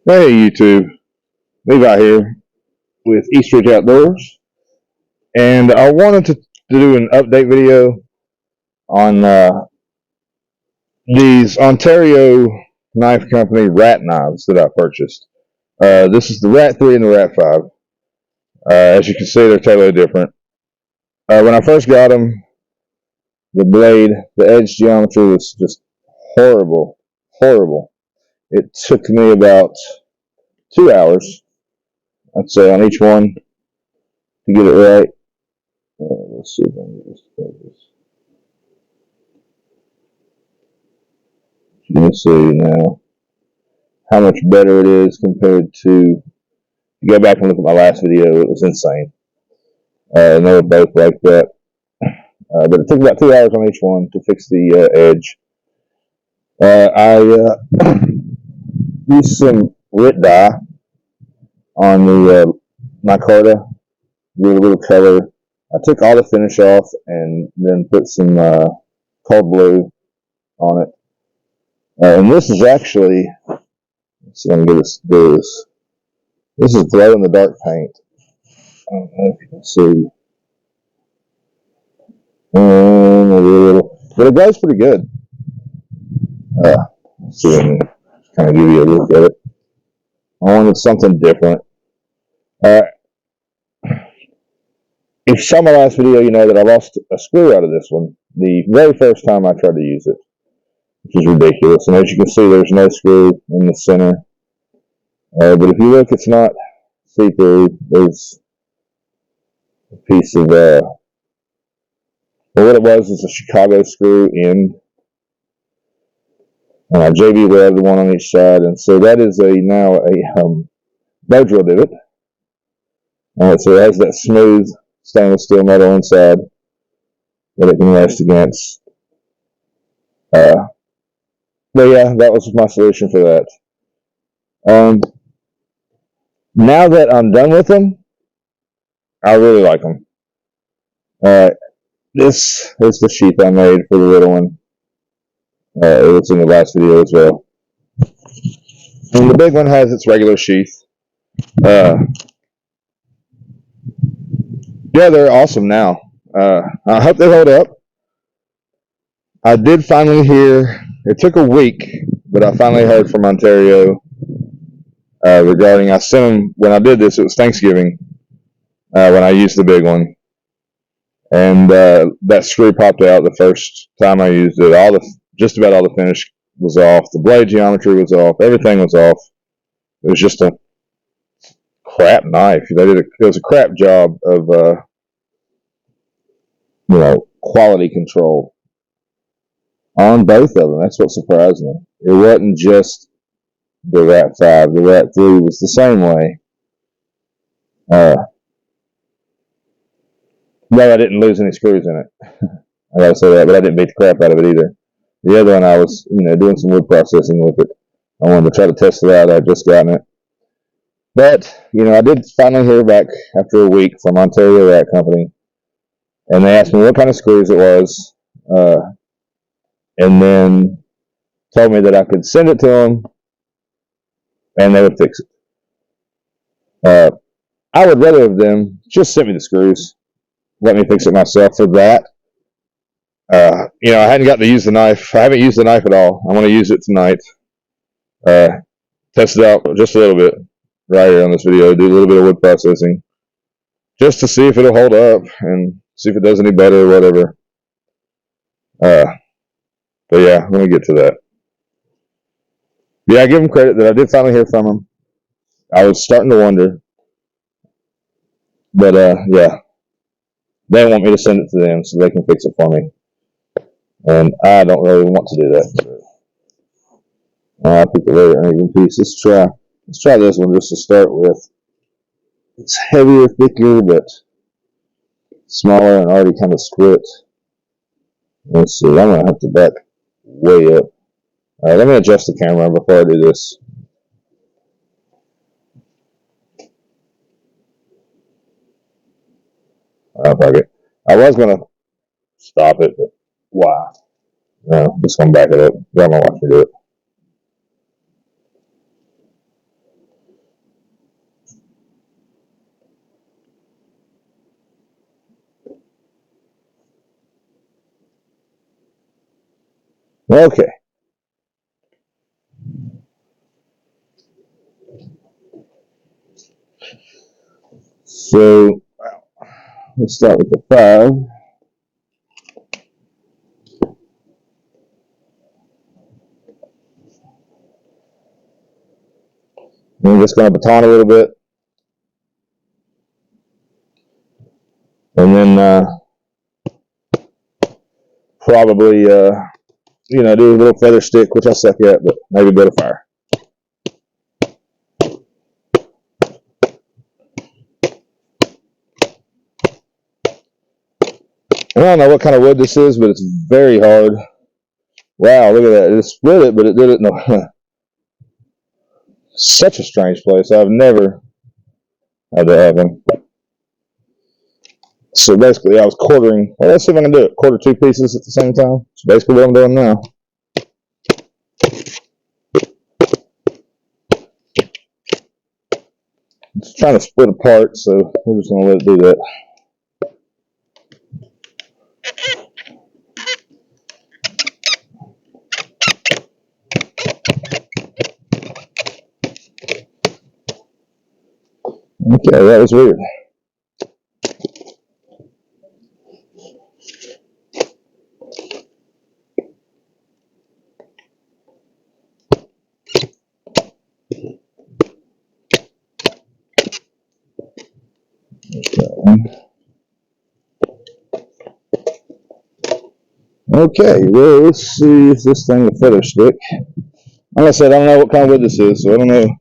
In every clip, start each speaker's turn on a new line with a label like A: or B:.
A: Hey YouTube, Levi here with Eastridge Outdoors, and I wanted to do an update video on these Ontario Knife Company rat knives that I purchased. This is the Rat 3 and the Rat 5. As you can see, they're totally different. When I first got them, the blade, the edge geometry was just horrible, horrible. It took me about 2 hours, I'd say, on each one to get it right. Let's see if I can get this focus. You can see now how much better it is compared to. Go back and look at my last video; it was insane. And they were both like that. But it took about 2 hours on each one to fix the edge. I used some RIT dye on the micarta, give it a little color. I took all the finish off and then put some cold blue on it. And this is actually, let's see if I can get this to do this. This is glow in the dark paint. I don't know if you can see. Maybe a little, but it goes pretty good. Let's see, if I can kind of give you a look at it. I wanted something different. If you saw my last video, you know that I lost a screw out of this one the very first time I tried to use it, which is ridiculous. And as you can see, there's no screw in the center. But if you look, it's not see-through. There's a piece of, well, what it was is a Chicago screw end. JB Webb, the one on each side. And so that is now a bow drill divot. So it has that smooth stainless steel metal inside that it can rest against. But yeah, that was my solution for that. Now that I'm done with them, I really like them. This is the sheath I made for the little one. It was in the last video as well. And the big one has its regular sheath. Yeah, they're awesome now. I hope they hold up. I did finally hear, it took a week, but I finally heard from Ontario regarding, I sent them, when I did this, it was Thanksgiving, when I used the big one. And that screw popped out the first time I used it. Just about all the finish was off. The blade geometry was off. Everything was off. It was just a crap knife. It was a crap job of quality control on both of them. That's what surprised me. It wasn't just the Rat 5. The Rat 3 was the same way. No, I didn't lose any screws in it. I gotta say that, but I didn't beat the crap out of it either. The other one, I was, doing some wood processing with it. I wanted to try to test it out. I'd just gotten it. But, I did finally hear back after a week from Ontario Rat Company. And they asked me what kind of screws it was. And then told me that I could send it to them and they would fix it. I would rather have them just send me the screws. Let me fix it myself for that. I hadn't gotten to use the knife. I haven't used the knife at all. I want to use it tonight. Test it out just a little bit right here on this video. Do a little bit of wood processing just to see if it'll hold up and see if it does any better or whatever. But yeah, let me get to that. Yeah, I give them credit that I did finally hear from them. I was starting to wonder. But yeah, they want me to send it to them so they can fix it for me. And I don't really want to do that. So I picked a very uneven piece. Let's try this one just to start with. It's heavier, thicker, but smaller and already kind of split. Let's see, I'm going to have to back way up. Alright, let me adjust the camera before I do this. Fuck it. I was going to stop it, but why? No, I'm just going to back it up. Y'all don't watch me do it. Okay. So let's start with the 5. I'm just going to baton a little bit. And then probably, do a little feather stick, which I suck at, but maybe a bit of fire. I don't know what kind of wood this is, but it's very hard. Wow, look at that. It split it, but it did it. No. Such a strange place. I've never had that happen. So basically, I was quartering. Well, let's see if I can do it. Quarter 2 pieces at the same time. That's basically what I'm doing now. It's trying to split apart, so we're just going to let it do that. Okay, that was weird. Okay, well, let's see if this thing will feather stick. Like I said, I don't know what kind of wood this is, so I don't know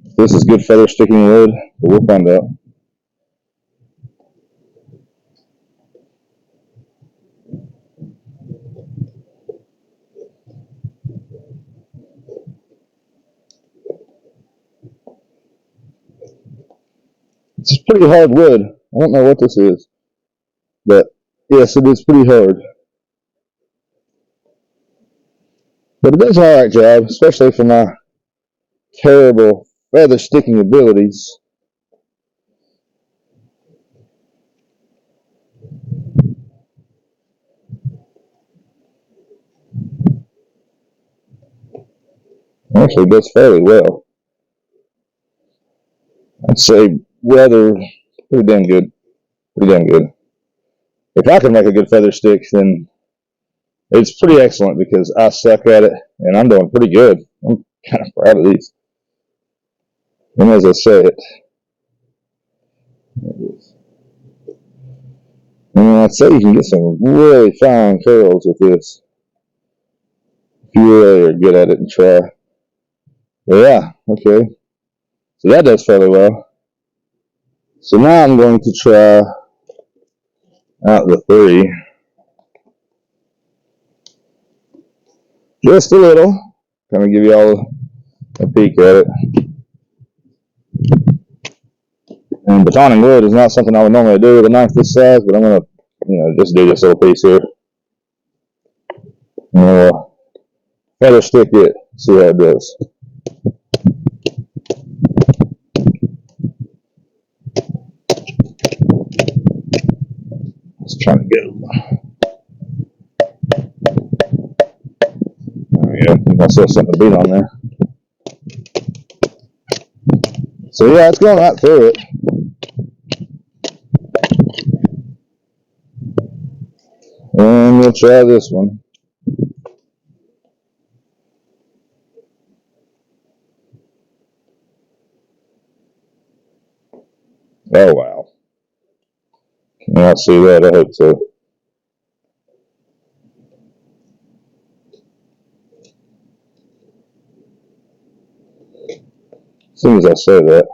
A: if this is good feather sticking wood, but we'll find out. It's pretty hard wood. I don't know what this is, but yes, it is pretty hard. But it does an alright job, especially for my terrible feather sticking abilities. Actually, it does fairly well. I'd say rather pretty damn good. Pretty damn good. If I can make a good feather stick, then it's pretty excellent because I suck at it and I'm doing pretty good. I'm kind of proud of these. And as I say it, and I'd say you can get some really fine curls with this if you really are good at it and try. But yeah, okay. So that does fairly well. So now I'm going to try out the 3. Just a little. Kind of give you all a peek at it. And batoning wood is not something I would normally do with a knife this size, but I'm going to, just do this little piece here. And we'll feather stick it, see how it does. Just trying to get them. There we go. I saw something to beat on there. So yeah, it's going right through it. And we'll try this one. Oh wow. Can y'all see that? I hope so. As soon as I say that.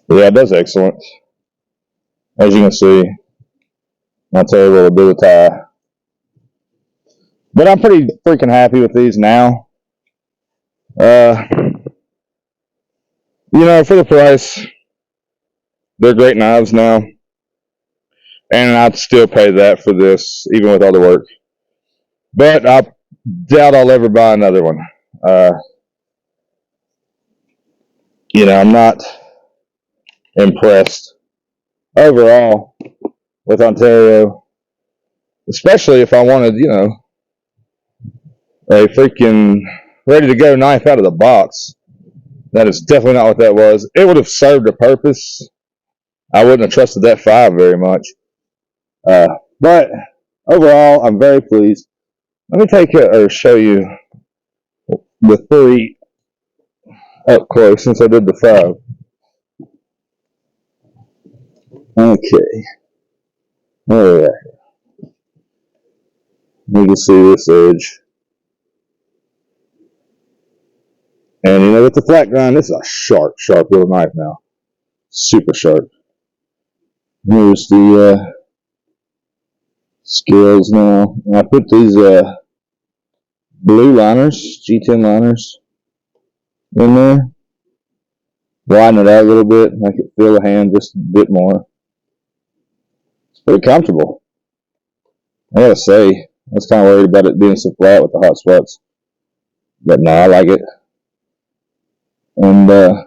A: Yeah, it does excellent. As you can see, my terrible to do a tie. But I'm pretty freaking happy with these now. Uh, for the price, they're great knives now, and I'd still pay that for this, even with all the work. But I doubt I'll ever buy another one. Uh, I'm not impressed overall with Ontario, especially if I wanted, a freaking ready to go knife out of the box. That is definitely not what that was. It would have served a purpose. I wouldn't have trusted that 5 very much. But overall, I'm very pleased. Let me take it or show you the 3 up close since I did the 5. Okay. Where are we at? You can see this edge. And with the flat grind, this is a sharp little knife now. Super sharp. Here's the scales now. And I put these blue liners, G10 liners, in there. Widen it out a little bit, make it feel the hand just a bit more. It's pretty comfortable. I gotta say, I was kind of worried about it being so flat with the hot spots. But no, I like it. And I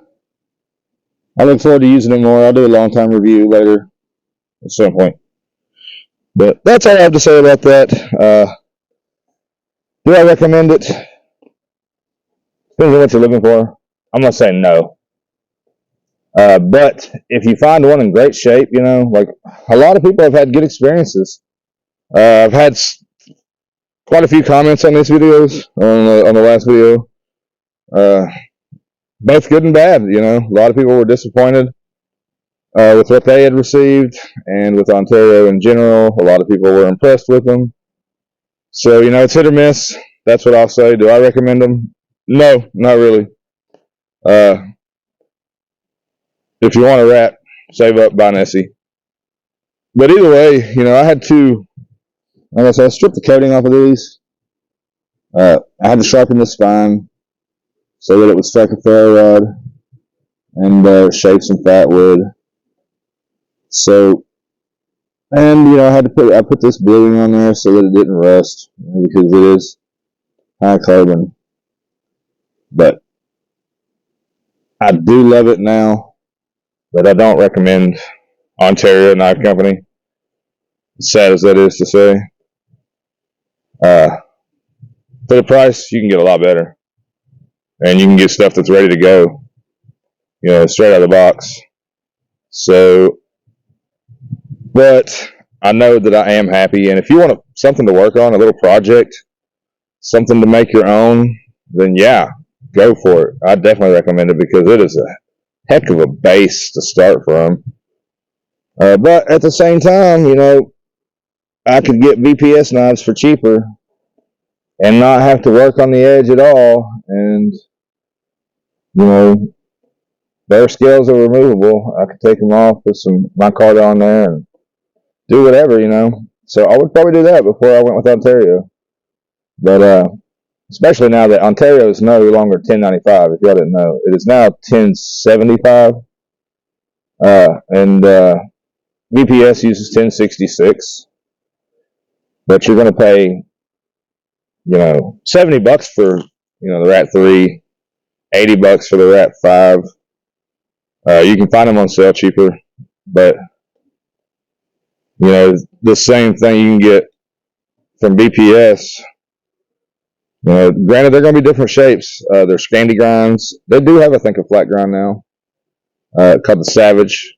A: look forward to using it more. I'll do a long time review later at some point. But that's all I have to say about that. Do I recommend it? Depends on what you're looking for. I'm not saying no. But if you find one in great shape, like a lot of people have had good experiences. I've had quite a few comments on these videos, on the last video. Both good and bad, A lot of people were disappointed with what they had received, and with Ontario in general. A lot of people were impressed with them. So, it's hit or miss. That's what I'll say. Do I recommend them? No, not really. If you want a rat, save up, buy an Essie. But either way, I had to, like I said, I stripped the coating off of these. I had to sharpen the spine so that it would strike a ferro rod and shave some fat wood. So, and I put this bluing on there so that it didn't rust, because it is high carbon. But I do love it now, but I don't recommend Ontario Knife Company, as sad as that is to say. For the price, you can get a lot better, and you can get stuff that's ready to go, straight out of the box. So, but I know that I am happy, and if you want something to work on, a little project, something to make your own, then yeah, go for it. I definitely recommend it, because it is a heck of a base to start from. But at the same time, I could get BPS knives for cheaper and not have to work on the edge at all, and their scales are removable. I could take them off, put some micarta on there, and do whatever, So I would probably do that before I went with Ontario. But especially now that Ontario is no longer $10.95, if y'all didn't know, it is now $10.75, and BPS uses $10.66, but you're going to pay, $70 for the Rat 3, $80 for the Rat 5. You can find them on sale cheaper, but the same thing you can get from BPS. Granted, they're going to be different shapes. They're Scandi grinds. They do have, I think, a flat grind now, called the Savage.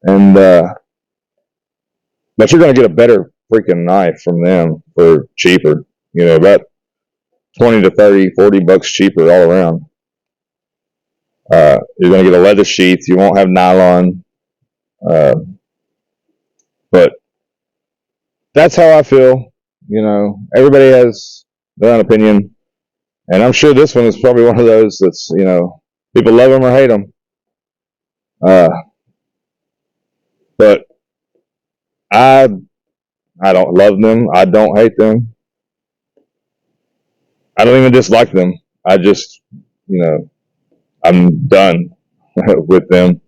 A: And but you're going to get a better freaking knife from them for cheaper. About 20 to 30, $40 cheaper all around. You're going to get a leather sheath. You won't have nylon. But that's how I feel. Everybody has their own opinion, and I'm sure this one is probably one of those that's, people love them or hate them. But I don't love them. I don't hate them. I don't even dislike them. I just, you know, I'm done with them.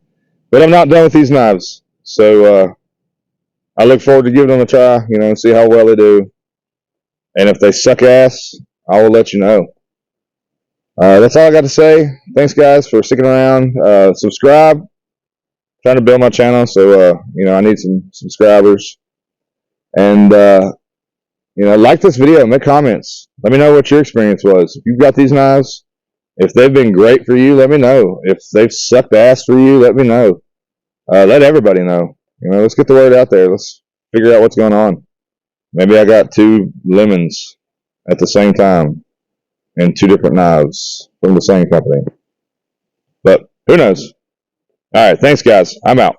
A: But I'm not done with these knives. So I look forward to giving them a try, you know, and see how well they do. And if they suck ass, I will let you know. That's all I got to say. Thanks, guys, for sticking around. Subscribe. Trying to build my channel, so you know, I need some subscribers. And you know, like this video, make comments. Let me know what your experience was. If you've got these knives, if they've been great for you, let me know. If they've sucked ass for you, let me know. Let everybody know. You know, let's get the word out there. Let's figure out what's going on. Maybe I got two lemons at the same time and two different knives from the same company. But who knows? All right, thanks, guys. I'm out.